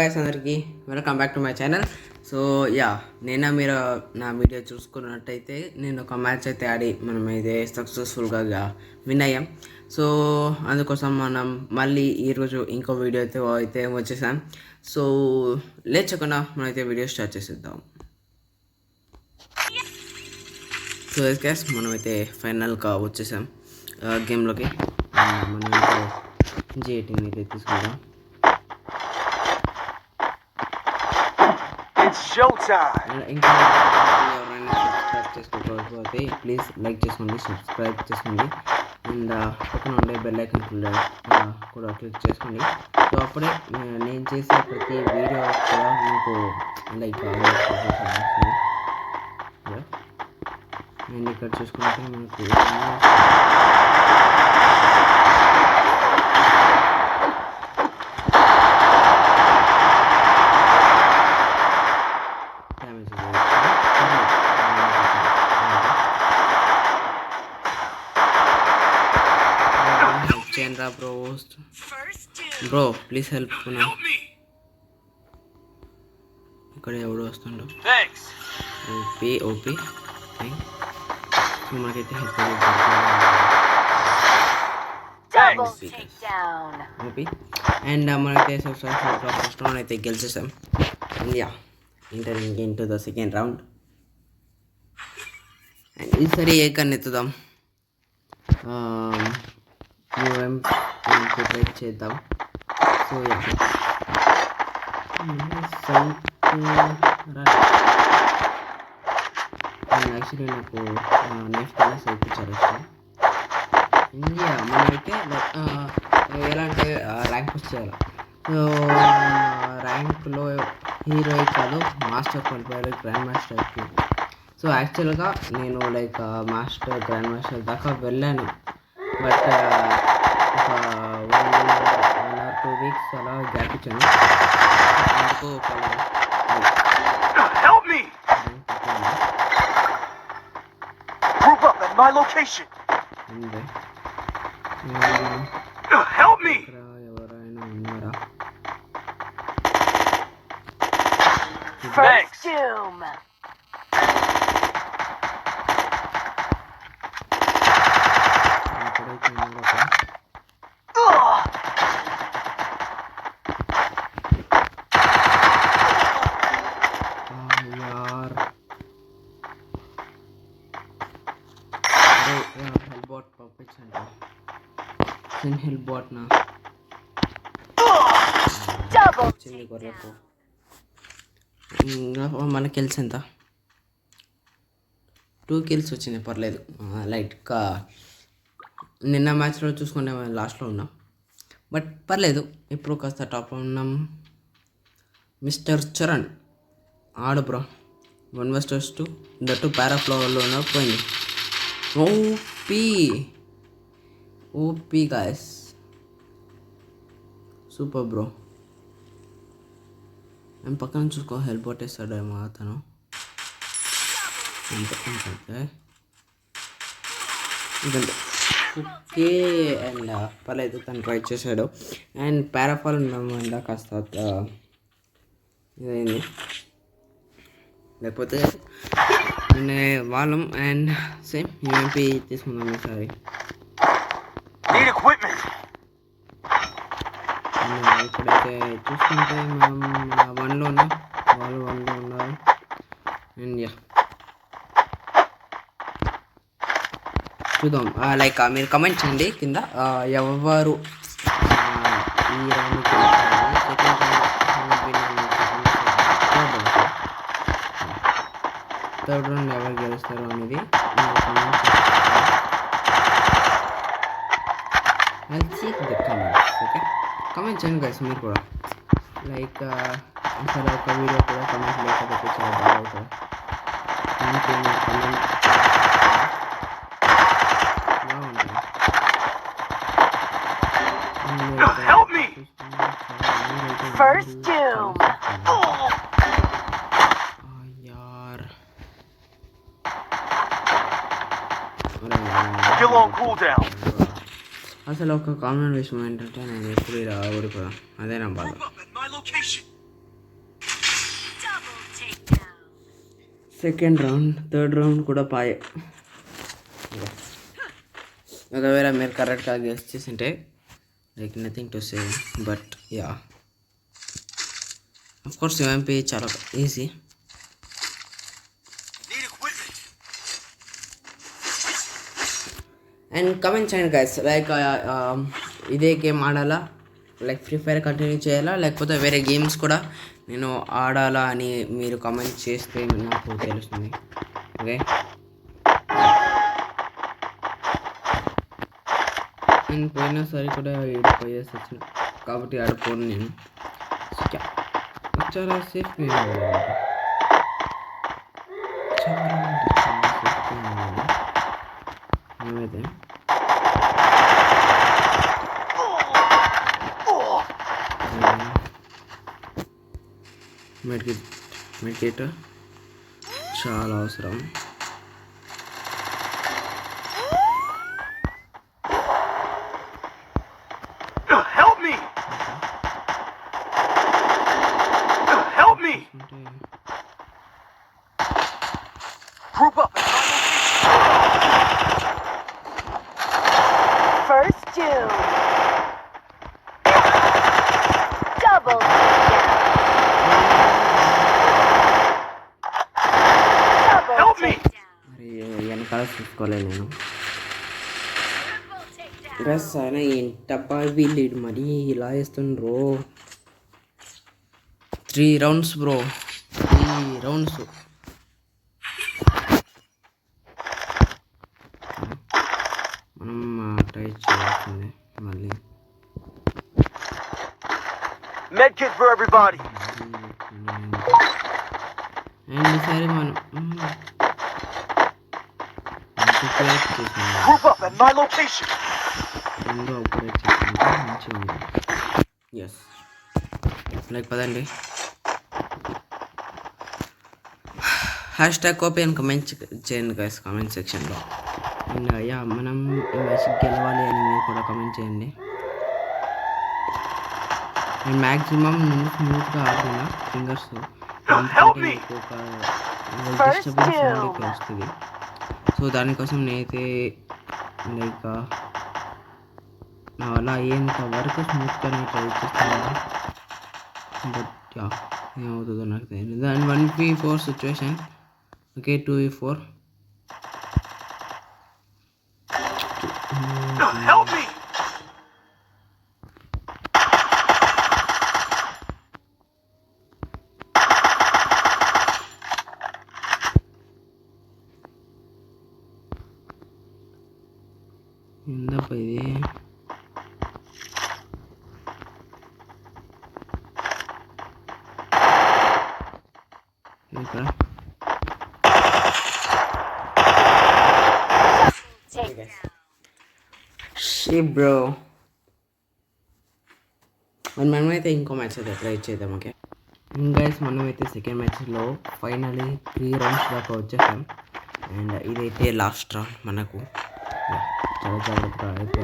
Guys అందరికీ welcome back to my channel. So నేను మీరు నా వీడియో చూసుకున్నట్టయితే నేను ఒక మ్యాచ్ అయితే ఆడి మనం అయితే సక్సెస్ఫుల్గా విన్ అయ్యాం. సో అందుకోసం మనం మళ్ళీ ఈరోజు ఇంకో వీడియో అయితే వచ్చేసాం. సో లేచకుండా మనమైతే వీడియో స్టార్ట్ చేసేద్దాం. సో గైస్ మనమైతే ఫైనల్గా వచ్చేసాం గేమ్లోకి. మనం G18 అయితే తీసుకుందాం. ఇంకా ఎవరైనా సబ్స్క్రైబ్ చేసుకోకపోతే ప్లీజ్ లైక్ చేసుకోండి, సబ్స్క్రైబ్ చేసుకోండి అండ్ పక్కన ఉండే బెల్ ఐకాన్ కూడా క్లిక్ చేసుకోండి. సో అప్పుడే నేను చేసే ప్రతి వీడియో కూడా మీకు లైక్ అండ్ ఇక్కడ చూసుకుంటే మనకు Chandra bro please help now. ఇక్కడ ఎవడు వస్తుండో ఓపీ సో మనకైతే హెల్ప్ ఓపీ అండ్ మనకైతే ఫస్ట్ రౌండ్ అయితే గెలిచేసాం. India entering into the second round. And ఈసారి ఏ కన్ ఎత్తుదాం, ట్రై చేద్దాం. సో యాక్చువల్లీ నాకు నెక్స్ట్ కన్నా సైకిల్ చాలా ఇష్టం. ఇండియా మనమైతే ఎలా అంటే ర్యాంక్ పుష్ చేయాలి. సో ర్యాంక్లో హీరోయి కాదు, మాస్టర్ క్వాలిఫైర్, గ్రాండ్ మాస్టర్కి. సో యాక్చువల్గా నేను గ్రాండ్ మాస్టర్ దాకా వెళ్ళాను. బట్ ఒక 1 or 2 weeks అలా గ్యాప్ ఇచ్చాను. అందుకు ఎవరైనా ఉన్నారా? హెల్ప్ బాట్ నా వచ్చింది గొర్రెకు. మన కిల్స్ ఎంత? 2 kills వచ్చింది, పర్లేదు. లైట్గా నిన్న మ్యాచ్లో చూసుకుంటే లాస్ట్లో ఉన్నాం, బట్ పర్లేదు. ఇప్పుడు కాస్త టాప్లో ఉన్నాం. మిస్టర్ చరణ్ ఆడు బ్రో, 1 vs 2 దట్టు పారాఫ్లవర్లో ఉన్న పోయింది. OP guys, super bro. నేను పక్కన చూసుకో, హెల్ప్ కొట్టేస్తాడేమో అతను. ఓకే అండ్ పర్లేదు, తను ట్రై చేశాడు. అండ్ పారాఫాల్ ఉన్నామండ కాస్త ఇదైంది, లేకపోతే వాళ్ళం. అండ్ సేమ్ యూఎంపీ తీసుకుందాం ఈసారి. ఇక్కడైతే చూసుకుంటే మనం 1లో ఉన్నాం, వాళ్ళు 1లో ఉన్నారు. అండ్ చూద్దాం. మీరు కమెంట్ చేయండి కింద ఎవరు ఈ రౌండ్ థర్డ్ రౌండ్ ఎవరు గెలుస్తారు అనేది కమెంట్ చేయండి గైస్. మీరు కూడా అసలు ఒక వీడియో కూడా కమెంట్ లేకపోతే చాలా బాగా అవుతుంది. కమెంట్ అసలు ఒక కామన్ విషయం ఏంటంటే నేను ఎప్పుడు ఇలా ఓడిపోదాం, అదే నా బాధ. సెకండ్ రౌండ్, థర్డ్ రౌండ్ కూడా పాయే. ఒకవేళ మీరు కరెక్ట్గా గెస్ చేసింటే like nothing to say, but yeah of course UMP చాలా ఈజీ. అండ్ కమెంట్ చేయండి గైస్, లైక్ ఇదే గేమ్ ఆడాలా, లైక్ ఫ్రీ ఫైర్ కంటిన్యూ చేయాలా, లేకపోతే వేరే గేమ్స్ కూడా నేను ఆడాలా అని మీరు కమెంట్ చేస్తే నాకు తెలుస్తుంది. ఓకే, నేను పోయినసారి కూడా 7 years వచ్చిన కాబట్టి ఆడుకోను నేను. చాలా సేఫ్ మేమైతే మెడికేట్ చాలా అవసరం. First two. Double వెనకాల చూసుకోలేదు నేను. బస్ ఆయన ఏంటబ్బా వీళ్ళు మరీ ఇలా వేస్తుండ్రో. 3 rounds బ్రో, 3 rounds. మనం ట్రై చేయాల్సిందే మళ్ళీ. Medkit for everybody. అండ్ ఈసారి మనం Group up at my location. రెండు ఆపరేట్ చేసుకుంటే మంచిగా ఉంది. ఎస్, లైక్ పదండి. హ్యాష్ ట్యాగ్ కాపీ అని కమెంట్ చేయండి గైస్ కామెంట్ సెక్షన్లో. అండ్ యా మనం ఈ మ్యాచ్ గెలవాలి అని మీరు కూడా కమెంట్ చేయండి. నేను మ్యాక్సిమం నేను స్మూత్గా ఆడుతున్నా ఫింగర్స్, ఒక డిస్టర్బెన్స్ వస్తుంది. సో దానికోసం నేనైతే లైక్ నా వల్ల అయ్యేంత వరకు స్మూత్గా నేను ట్రై చేస్తున్నాను. బట్ యా ఏమవుతుందో నాకు తెలియదు. And 1v4 situation. Okay, 2v4. Help me. ఏందప్ప ఇది? ఇక్కడ బ్రో మనమైతే ఇంకో మ్యాచ్ అయితే ట్రై చేద్దాం. ఓకే గైస్, మనమైతే సెకండ్ మ్యాచ్లో ఫైనలీ 3 rounds దాకా వచ్చేసాం. అండ్ ఇదైతే లాస్ట్ రౌండ్ మనకు. చాలా జాగ్రత్తగా అయితే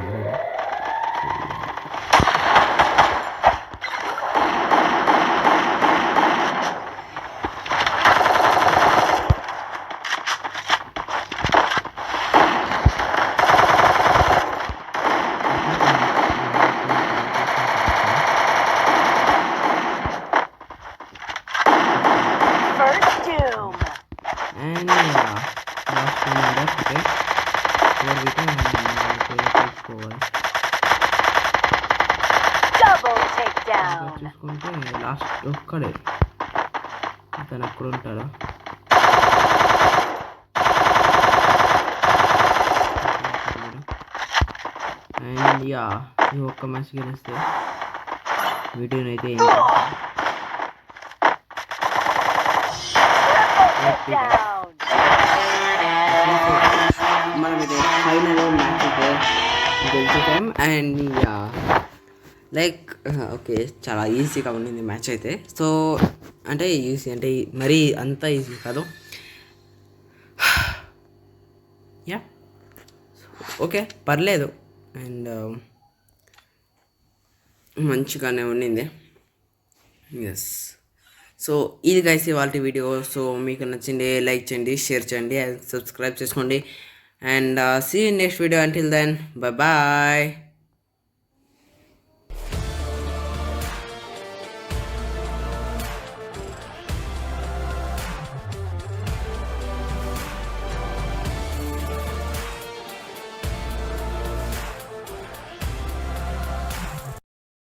చూసుకుంటే లాస్ట్ ఒక్కడే అతను ఎక్కడ ఉంటాడో. అండ్ యా ఈ ఒక్క మ్యాచ్ గెలిస్తే వీడియోని అయితే మనం అయితే ఫైనల్ మ్యాచ్ అయితే గెలిచేసాం. అండ్ యా లైక్ ఓకే, చాలా ఈజీగా ఉండింది మ్యాచ్ అయితే. సో అంటే ఈజీ అంటే మరీ అంత ఈజీ కాదు. యా ఓకే, పర్లేదు. అండ్ మంచిగానే ఉండింది. ఎస్, సో ఇది గైస్ ఇవాళ వీడియో. సో మీకు నచ్చింది లైక్ చేయండి, షేర్ చేయండి అండ్ సబ్స్క్రైబ్ చేసుకోండి. And see next video. Until then, bye.